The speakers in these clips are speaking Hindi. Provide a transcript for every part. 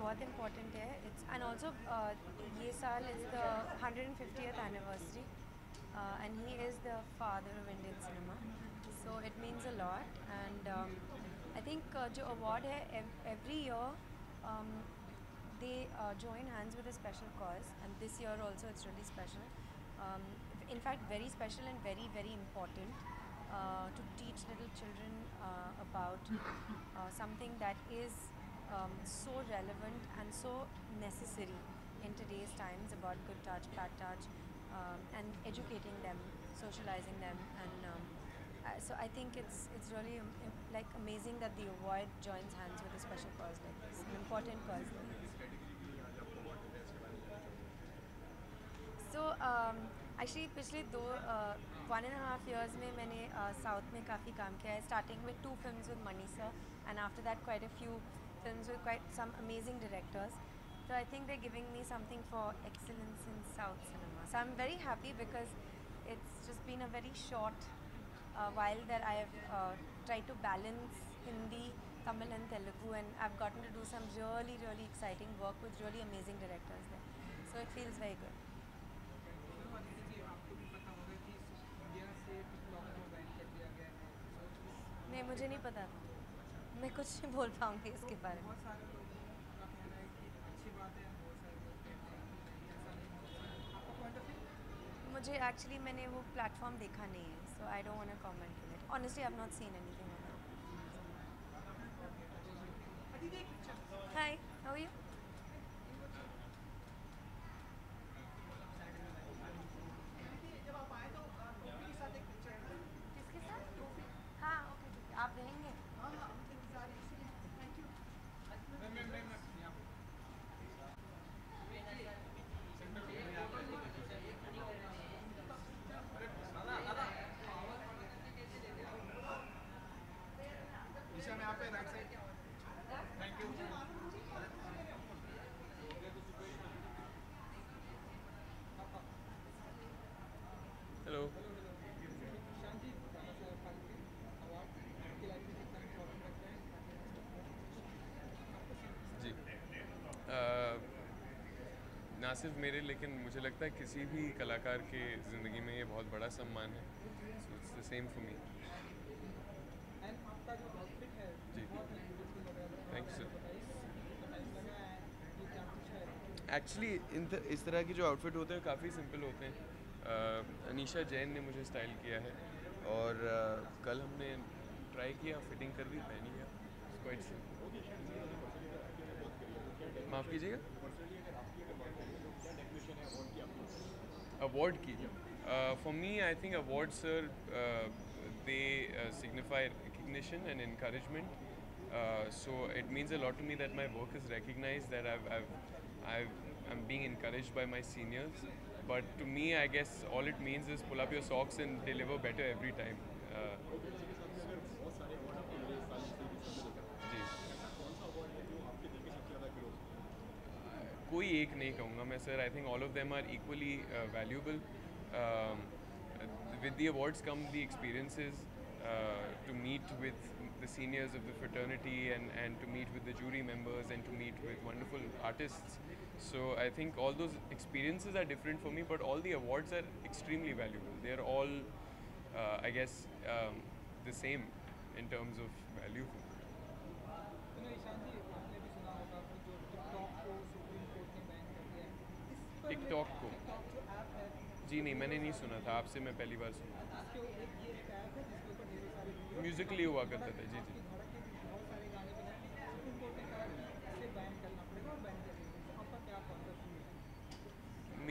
बहुत इम्पोर्टेंट है. It's and also ये साल is the 150th anniversary, and he is the father of Indian cinema. So it means a lot, and I think जो award है every year um, they join hands with a special cause, and this year also it's really special. Um, in fact, very special and very very important to teach little children about something that is so relevant and so necessary in today's times, about good touch, bad touch, and educating them, socializing them, and so I think it's really like amazing that the award joins hands with a special cause like this, an important cause like this. So actually पिछले 1.5 years में मैंने साउथ में काफ़ी काम किया है. Starting with 2 films with Mani sir, and after that quite a few films with quite some amazing directors. So I think they're giving me something for excellence in South cinema. So I'm very happy because it's just been a very short while that I have tried to balance Hindi, Tamil and Telugu, and I've gotten to do some really really exciting work with really amazing directors there. So it feels very good. आपको भी पता होगा कि इंडिया से टिकटॉक को बैन कर दिया गया है, तो नहीं, मुझे नहीं पता था. मैं कुछ नहीं बोल पाऊँगी इसके बारे में. बहुत सारे लोगों का कहना है कि अच्छी बात है, बहुत सारे लोग कहते हैं कि नहीं ऐसा नहीं होना चाहिए. आपका पॉइंट ऑफ व्यू? मुझे एक्चुअली मैंने वो प्लेटफॉर्म देखा नहीं है, so I don't want to comment on it. Honestly I have not seen anything on it. Hi, how are you? जब आप आए तो टोपी के साथ एक पिक्चर है. किसके साथ? हाँ, ओके ठीक है. आप रहेंगे? हाँ हाँ, हम इंतजार है इसीलिए. Thank you. ईशा में आप पे right side. Thank you. Hello. Shanti award आपकी लाइफ में कितना इम्पोर्टेंट लगता है? जी. ना सिर्फ मेरे, लेकिन मुझे लगता है किसी भी कलाकार के ज़िंदगी में ये बहुत बड़ा सम्मान है. So it's the same for me. And आपका जो आउटफिट है जी. बहुत ब्यूटीफुल लग रहा है. Thank you sir. नाइस लगा है. ये क्या कुछ है? एक्चुअली इस तरह के जो आउटफिट होते हैं काफ़ी सिंपल होते हैं. अनीशा जैन ने मुझे स्टाइल किया है, और कल हमने ट्राई किया, फिटिंग कर दी, पहनी गया. Quite simple. माफ़ कीजिएगा. अवार्ड की for me I think awards sir they signify recognition and encouragement. So it means a lot to me that my work is recognized, that I'm being encouraged by my seniors. But to me, I guess all it means is pull up your socks and deliver better every time. जी. कोई एक नहीं कहूँगा मैं sir. I think all of them are equally valuable. With the awards come the experiences, to meet with the seniors of the fraternity, and to meet with the jury members, and to meet with wonderful artists. So I think all those experiences are different for me, but all the awards are extremely valuable. They are all, I guess, the same in terms of value. Ishaan ji, आपने भी सुना होगा कि जो टिकटॉक को सुप्रीम कोर्ट ने बैन कर दिया है. इस पर टिकटॉक को? टिकटॉक जो ऐप है, जी नहीं, मैंने नहीं सुना था. आपसे मैं पहली बार सुना. इसके ये एक ऐप है जिसके ऊपर ढेर सारे वीडियो म्यूजिकली हुआ करते थे. जी जी. धड़क के भी बहुत सारे गाने बने. सुप्रीम कोर्ट ने कहा कि इसे बैन करना पड़ेगा और बैन कर देंगे. तो आपका क्या पॉइंट ऑफ व्यू है?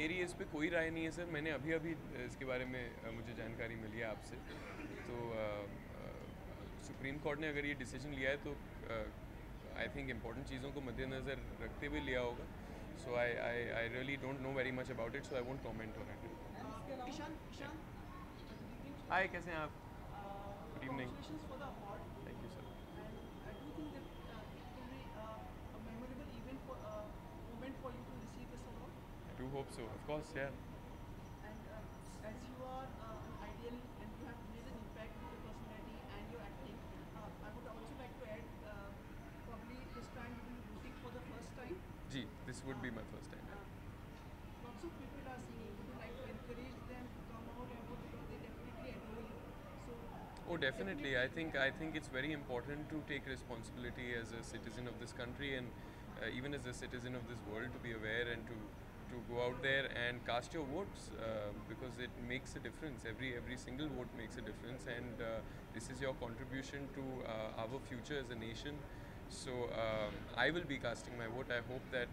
मेरी इस पे कोई राय नहीं है सर. मैंने अभी अभी इसके बारे में मुझे जानकारी मिली है आपसे. तो सुप्रीम कोर्ट ने अगर ये डिसीजन लिया है तो आई थिंक इम्पोर्टेंट चीज़ों को मद्देनज़र रखते हुए लिया होगा. So I really don't know very much about it, so I won't comment on it. Ishaan, Ishaan, hi, कैसे हैं आप? Good evening. congratulations for the award. Thank you sir. And I do think that it will be a memorable moment for you to receive this award. I do hope so. Of course, yeah. And as you are an ideal and you have made an impact with your personality and your acting, I would also like to add, probably this time you will be rooting for the first time Oh, definitely. I think it's very important to take responsibility as a citizen of this country and even as a citizen of this world to be aware and to go out there and cast your votes because it makes a difference. Every single vote makes a difference, and this is your contribution to our future as a nation. So I will be casting my vote. I hope that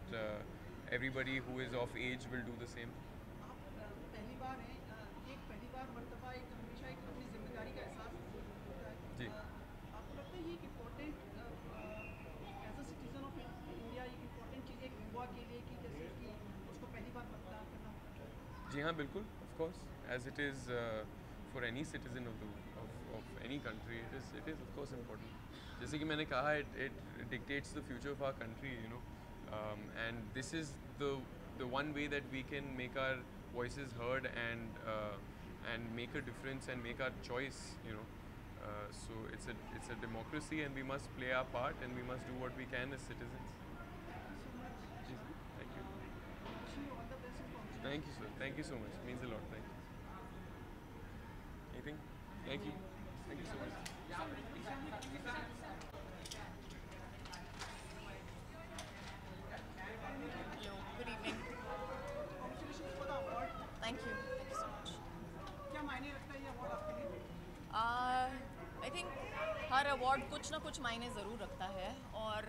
everybody who is of age will do the same. आप पहली बार हैं, एक पहली बार मर्तबा एक हमेशा एक अपनी जिम्मेदारी का एहसास होता है। जी। आपको लगता है ये एक important as a citizen of India एक इम्पोर्टेंट चीज़ एक युवा के लिए कि जैसे कि उसको पहली बार मतदान करना होता है? जी हाँ, बिल्कुल, of course, as it is for any citizen of any country, it is of course important. जैसे कि मैंने कहा, it dictates the future of our country, you know, and this is the one way that we can make our voices heard and make a difference and make our choice, you know. So it's a democracy, and we must play our part, and we must do what we can as citizens. Ji, thank you. Wishing you all the best and congratulations. Thank you, sir. Thank you so much. Means a lot. Thank you. Anything? Thank you. Thank you so much. Hello, good evening. Congratulations for the award. Thank you. Thank you so much. क्या मायने रखता है ये अवार्ड आपके लिए? आई थिंक हर अवार्ड कुछ ना कुछ मायने ज़रूर रखता है, और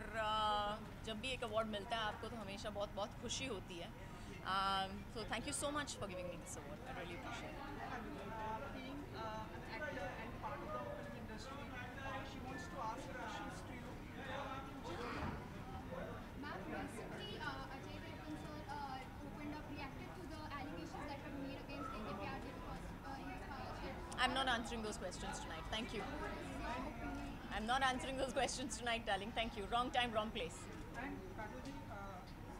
जब भी एक अवार्ड मिलता है आपको तो हमेशा बहुत बहुत खुशी होती है. So thank you so much for giving me this award. I really appreciate it. Being an actor and part of the film industry, she wants to ask questions to you. Ma'am, recently Ajay Devgn sir opened up, reacted to the allegations that were made against Divya Pyar because in his father's I'm not answering those questions tonight. Thank you. I'm not answering those questions tonight, darling. Thank you. Wrong time, wrong place. And Kajal ji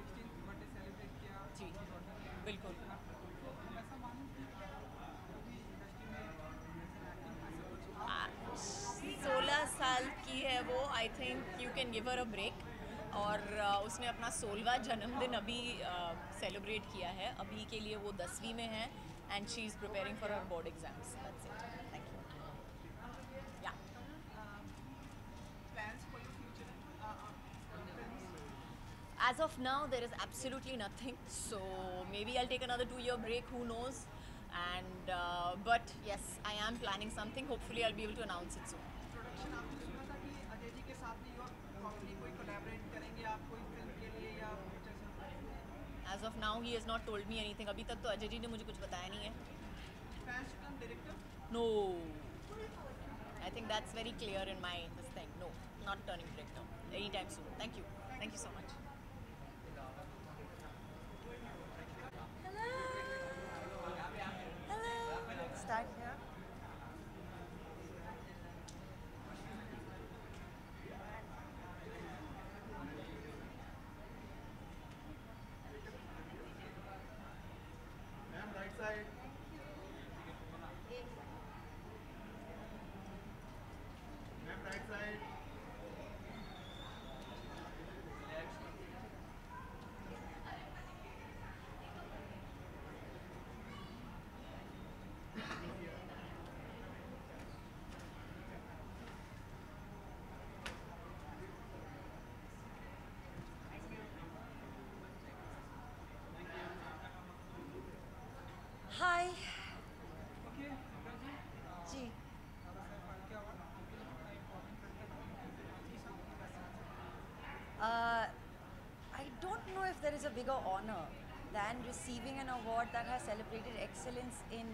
16th birthday celebrate किया जी, बिल्कुल. तो ऐसा मानूं कि अभी इंडस्ट्री में एक्टिंग ऐसा कुछ 16 साल की है वो. I think you can give her a break. और उसने अपना 16वां जन्मदिन अभी सेलिब्रेट किया है. अभी के लिए वो 10वीं में है, and she is preparing for her board exams. That's it. Thank you. या plans for your future films? As of now, there is absolutely nothing. So maybe I'll take another 2-year break. Who knows? And but yes, I am planning something. Hopefully, I'll be able to announce it soon. Production आपने सुना था कि अजय जी के साथ भी और प्रॉब्ली कोई कोलैबोरेट करेंगे आप कोई फिल्म के लिए या कुछ ऐसा? As of now, he has not told me anything. अभी तक तो अजय जी ने मुझे कुछ बताया नहीं है. Plans to become director? No. I think that's very clear in my this thing. No, not turning director anytime soon. Thank you. Thank you so much. Hello. Start here. Ma'am, right side. Ma'am, right side. Hi. Okay, ji. Dada Saheb Phalke award आपके लिए बड़ा इम्पोर्टेंट रहता है जी साहब की message I don't know if there is a bigger honor than receiving an award that has celebrated excellence in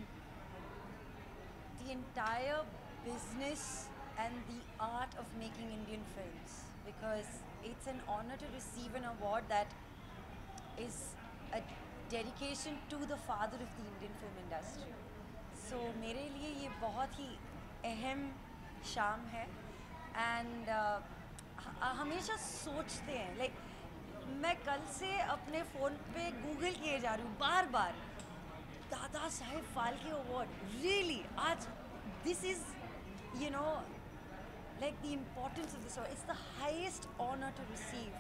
the entire business and the art of making Indian films. Because it's an honor to receive an award that is a dedication to the father of the Indian film industry. So मेरे लिए ये बहुत ही अहम शाम है. And हमेशा सोचते हैं, लाइक मैं कल से अपने फ़ोन पे गूगल किए जा रही हूँ बार बार, दादा साहेब फाल्के अवार्ड. रियली आज this is you know like the importance of this award. It's the highest honor to receive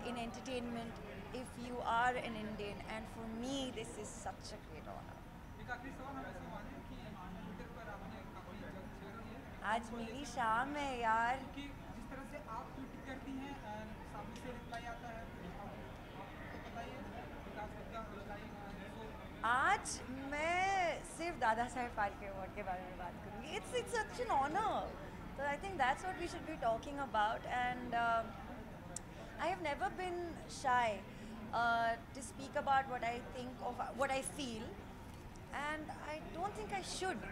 in entertainment if you are an Indian, and for me this is such a great honor. एक आखिरी सवाल हमें सवाल है कि ट्विटर पर आपने काफ़ी जल्द शेयर आज मेरी शाम है यार। क्योंकि जिस तरह से आप ट्वीट करती हैं सामने से रिप्लाई आता है, आपको बताइए विकास गुप्ता रिप्लाई। आज मैं सिर्फ दादा साहेब फाल्के अवार्ड के बारे में बात करूँगी। It's such an honour, so I think that's what we should be talking about, and I have never been shy to speak about what I think of, what I feel, and I don't think I should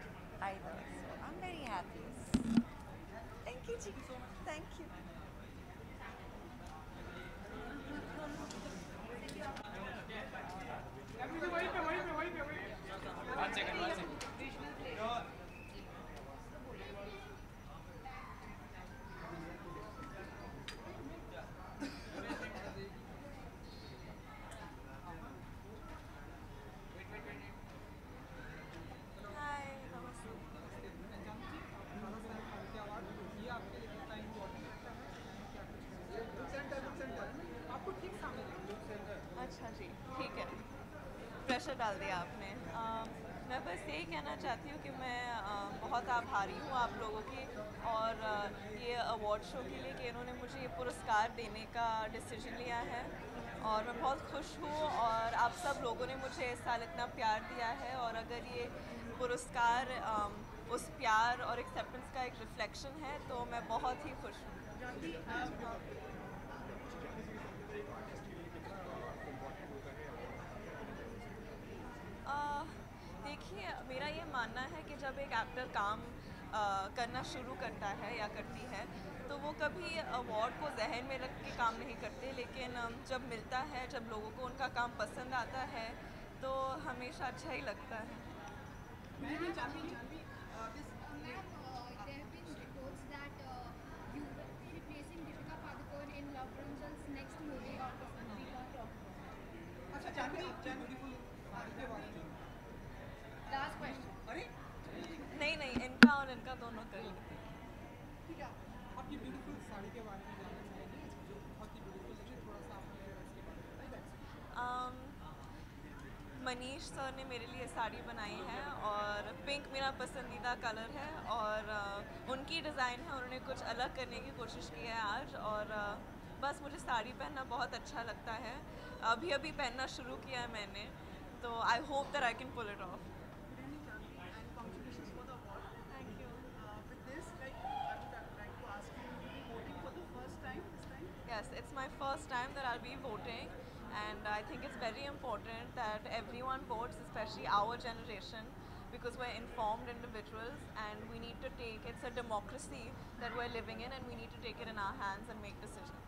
either, so I'm very happy. Thank you ji, thank you. Hi, namaste. आपको ठीक सामने अच्छा जी, ठीक है, प्रेशर डाल दिया आपने। मैं बस यही कहना चाहती हूँ कि मैं बहुत आभारी हूँ आप लोगों की और ये अवार्ड शो के लिए कि इन्होंने मुझे ये पुरस्कार देने का डिसीजन लिया है, और मैं बहुत खुश हूँ। और आप सब लोगों ने मुझे इस साल इतना प्यार दिया है, और अगर ये पुरस्कार उस प्यार और एक्सेप्टेंस का एक रिफ्लेक्शन है तो मैं बहुत ही खुश हूँ। देखिए, मेरा ये मानना है कि जब एक एक्टर काम करना शुरू करता है या करती है तो वो कभी अवार्ड को जहन में रख के काम नहीं करते, लेकिन जब मिलता है, जब लोगों को उनका काम पसंद आता है तो हमेशा अच्छा ही लगता है। Ma'am, there have been reports that you will be replacing Deepika Padukone in Love Ranjan's next movie or we can't talk about. अच्छा जानवी ब्यूटीफुल के बारे में Last question. अरे नहीं, इनका और इनका दोनों कर लेते हैं। ठीक है, आपकी ब्यूटीफुल साड़ी के बारे में जानना चाहेंगे, जो बहुत ही ब्यूटीफुल लग रही है, थोड़ा सा आपने इसके बारे में बताइए। मनीष सर ने मेरे लिए साड़ी बनाई है और पिंक मेरा पसंदीदा कलर है, और उनकी डिज़ाइन है, उन्होंने कुछ अलग करने की कोशिश की है आज, और बस मुझे साड़ी पहनना बहुत अच्छा लगता है। अभी पहनना शुरू किया है मैंने, तो I hope that I can pull it off. And congratulations for the award. Thank you. With this, like, I would like to ask you, will you be voting for the first time this time? Yes, it's my first time that I'll be voting, and I think it's very important that everyone votes, especially our generation, because we're informed individuals and we need to take, it's a democracy that we're living in, and we need to take it in our hands and make decisions.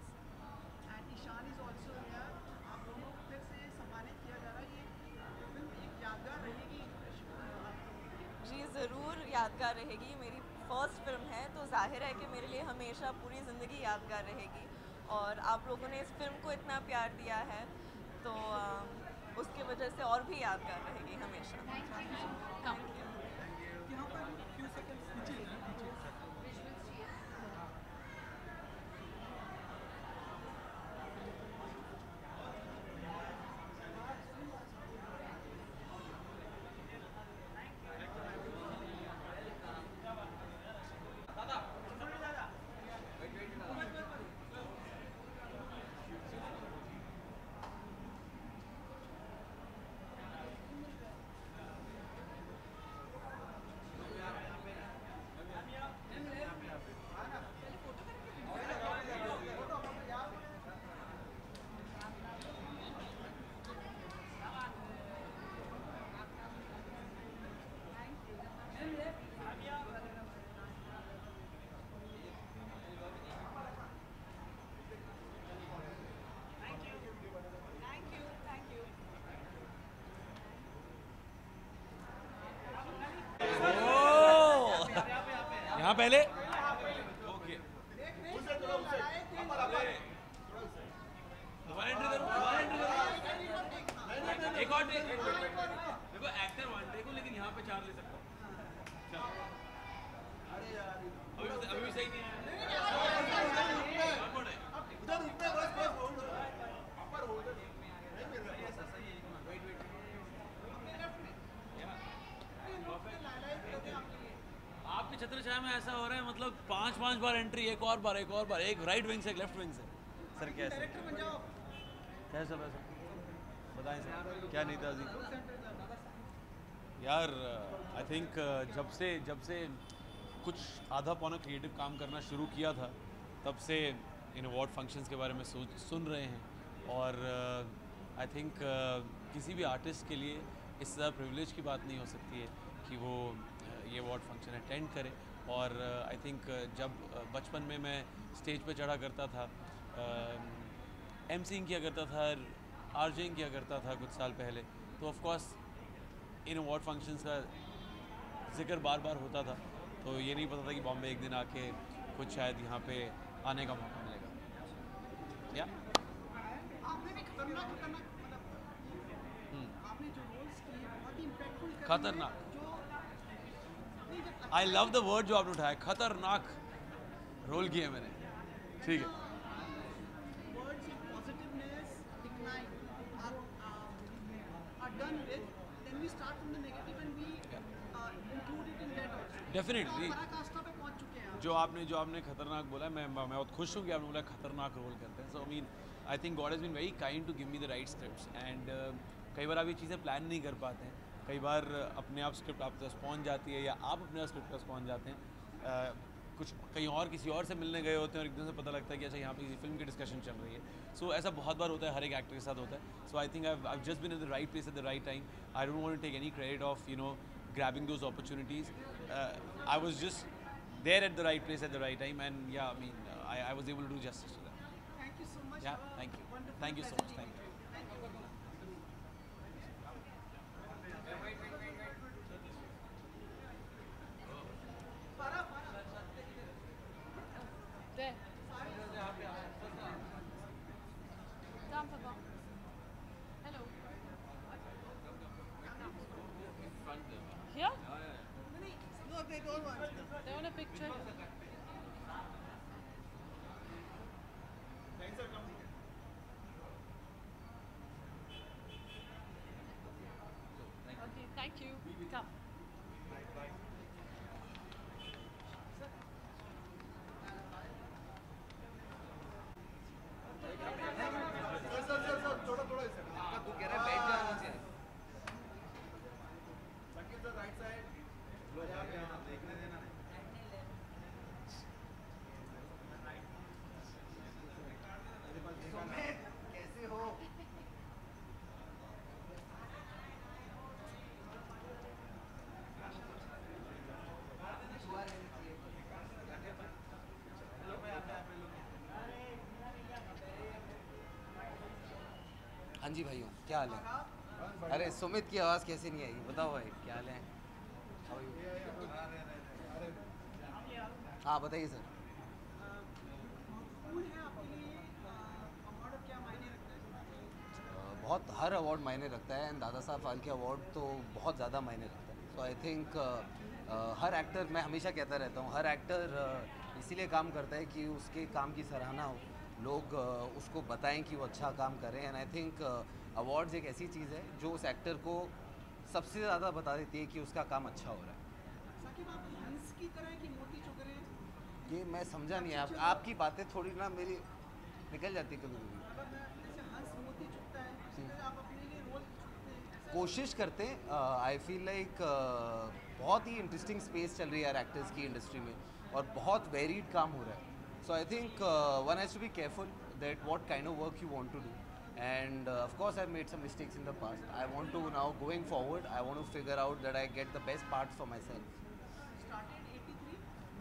And Ishan is also here. आप दोनों को फिर से सम्मानित किया जा रहा है। ये फिल्म एक यादगार रहेगी जी ज़रूर यादगार रहेगी, मेरी फर्स्ट फिल्म है तो जाहिर है कि मेरे लिए हमेशा पूरी ज़िंदगी यादगार रहेगी, और आप लोगों ने इस फिल्म को इतना प्यार दिया है तो उसकी वजह से और भी यादगार रहेगी हमेशा। Thank you. यहाँ पर few seconds नीचे यहाँ पहले दोबारा एंट्री करो, एक और देखो एक्टर वन टेक हो, लेकिन यहाँ पे 4 ले सकता हूँ। अभी भी सही नहीं है। आपकी छत्र चर्चा में ऐसा हो रहा है मतलब 5 बार एंट्री, एक और बार, एक राइट विंग से, एक लेफ्ट विंग से। सर कैसे डायरेक्टर बन जाओ। कैसे वैसे बताएं सर, क्या नीता जी? यार आई थिंक जब से कुछ आधा पौना क्रिएटिव काम करना शुरू किया था, तब से इन अवार्ड फंक्शंस के बारे में सुन रहे हैं। और आई थिंक किसी भी आर्टिस्ट के लिए इससे ज़्यादा प्रिविलेज की बात नहीं हो सकती है कि वो ये अवार्ड फंक्शन अटेंड करे। और आई थिंक जब बचपन में मैं स्टेज पे चढ़ा करता था, एमसीइंग किया करता था, आरजेइंग किया करता था कुछ साल पहले, तो of course in award functions का जिक्र बार बार होता था। तो ये नहीं पता था कि बॉम्बे एक दिन आके कुछ शायद यहाँ पे आने का मौका मिलेगा। या आपने भी खतरनाक मतलब आपने जो रोल्स किए बहुत ही इम्पैक्टफुल, खतरनाक, जो आई लव द वर्ड जो आपने उठाया, खतरनाक रोल किए मैंने। ठीक है, words of positiveness decline are done with, then we start from the negative and we include it in that also. Definitely. पराकाष्ठा पे पहुंच चुके हैं आप। जो आपने खतरनाक बोला, मैं बहुत खुश हूँ कि आपने बोला खतरनाक रोल करते हैं। So I mean I think God has been very kind to give me the right scripts. And कई बार आप ये चीज़ें प्लान नहीं कर पाते हैं, कई बार अपने आप स्क्रिप्ट आप तक पहुँच जाती है या आप अपने आप स्क्रिप्ट तक पहुँच जाते हैं। कुछ कहीं और किसी और से मिलने गए होते हैं और एकदम से पता लगता है कि अच्छा यहाँ पे किसी फिल्म की डिस्कशन चल रही है। सो ऐसा बहुत बार होता है, हर एक एक्टर के साथ होता है। So I think I just been in the right place at the right time. I don't want to take any credit of grabbing those opportunities. I was just there at the right place at the right time, and yeah, I mean, I was able to do justice to that. Thank you so much. Yeah, thank you. Thank you so much. Thank you. There. Down for one. Hello. Here? No, they don't want. They want a picture. Okay, thank you. Come. Sir थोड़ा इसे तू कह रहा है बैठ जा नीचे। संकेत सर राइट साइड लो यार, यहाँ देखने देना। सुमित कैसे हो? हाँ जी भाइयों, क्या हाल है? अरे सुमित की आवाज़ कैसे नहीं आई? बताओ भाई, क्या हाल है? हाँ बताइए सर। कौन है आपके लिए अवार्ड क्या मायने रखता है? बहुत हर अवार्ड मायने रखता है, एंड दादा साहब फाल्के अवार्ड तो बहुत ज़्यादा मायने रखता है। So I think her actor, मैं हमेशा कहता रहता हूँ, हर एक्टर इसीलिए काम करता है कि उसके काम की सराहना हो, लोग उसको बताएं कि वो अच्छा काम करें। एंड आई थिंक अवार्ड्स एक ऐसी चीज़ है जो उस एक्टर को सबसे ज़्यादा बता देती है कि उसका काम अच्छा हो रहा है। साकिब, आप हंस की तरह की मोती चुग रहे हैं। ये मैं समझा नहीं, आपकी बातें थोड़ी ना मेरी निकल जाती कभी कभी। जैसे हंस मोती चुगता है, उसी तरह आप अपने लिए रोल चुगते हैं। कोशिश करते हैं। आई फील लाइक बहुत ही इंटरेस्टिंग स्पेस चल रही है यार एक्टर्स की इंडस्ट्री में, और बहुत वेरीड काम हो रहा है। So I think one has to be careful that what kind of work you want to do, and of course I made some mistakes in the past. I want to now, going forward, I want to figure out that I get the best parts for myself. Started 83?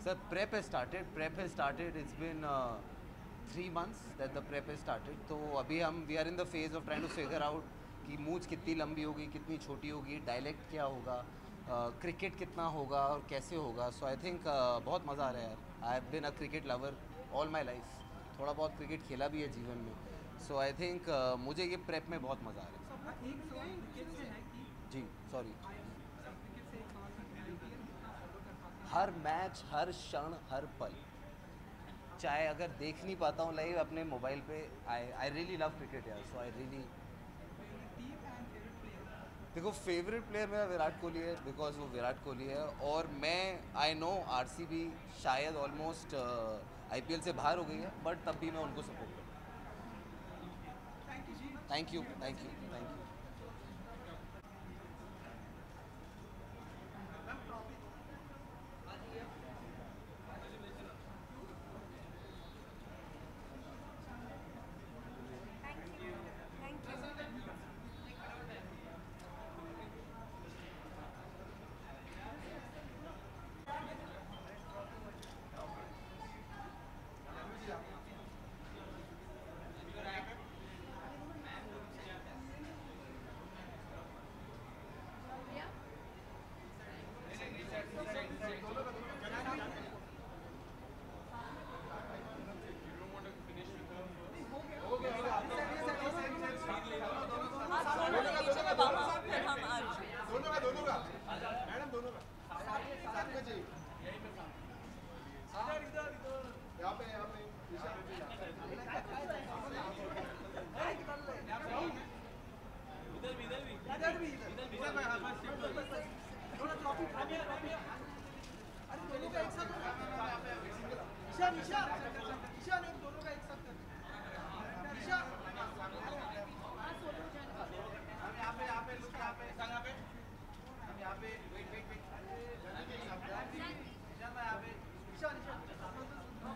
Sir, prep has started. It's been 3 months that the prep has started. तो अभी we are in the phase of trying to figure out कि मूंछ कितनी लंबी होगी, कितनी छोटी होगी, डायलेक्ट क्या होगा, क्रिकेट कितना होगा और कैसे होगा. सो आई थिंक बहुत मज़ा आ रहा है यार. I have been a cricket lover all my life. थोड़ा बहुत क्रिकेट खेला भी है जीवन में. सो आई थिंक मुझे ये प्रेप में बहुत मज़ा आ रहा है. सब एक हो गए क्रिकेट से है कि जी सॉरी. सब क्रिकेट से एक सवाल करते हैं IPL कितना फॉलो कर पाते हैं? हर मैच, हर क्षण, हर पल, चाहे अगर देख नहीं पाता हूँ लाइव अपने मोबाइल पे, आई रियली लव क्रिकेट यार. So I really team and favourite player देखो फेवरेट प्लेयर मेरा विराट कोहली है बिकॉज वो विराट कोहली है और मैं आई नो आरसीबी शायद ऑलमोस्ट आईपीएल से बाहर हो गई है बट तब भी मैं उनको सपोर्ट करूँ। Thank you thank you thank you. यहाँ पे